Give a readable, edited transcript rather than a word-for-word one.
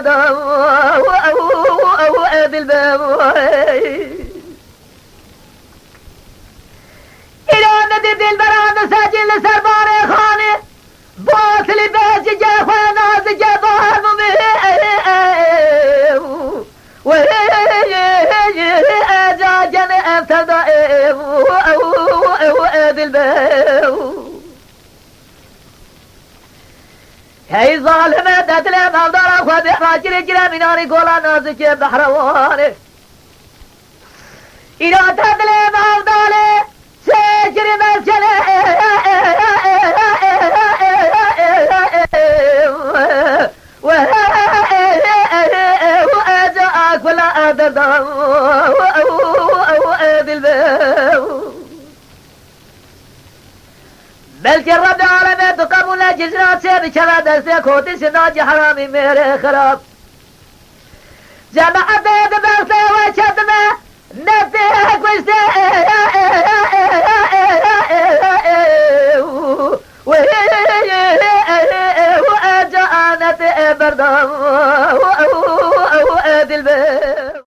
دام وأدي الباب إلى ندي البراد ساجل لسربار خانه باطل باجي جافا ناز جبان وجاجن ابتدى وأدي الباب هي ظالمة تتلم أفضل أخوة بحراجر جرى مناري قولا نازك بحرواني إذا تتلم أفضل سجر مسجل وأجاك ولا أددا وأدي الباب بل جرب العالمين تقبل جزرات سيب شرا دسته خوتي سناج حرامي میرے خراب جماعت بغته وشدمه نفته كوشته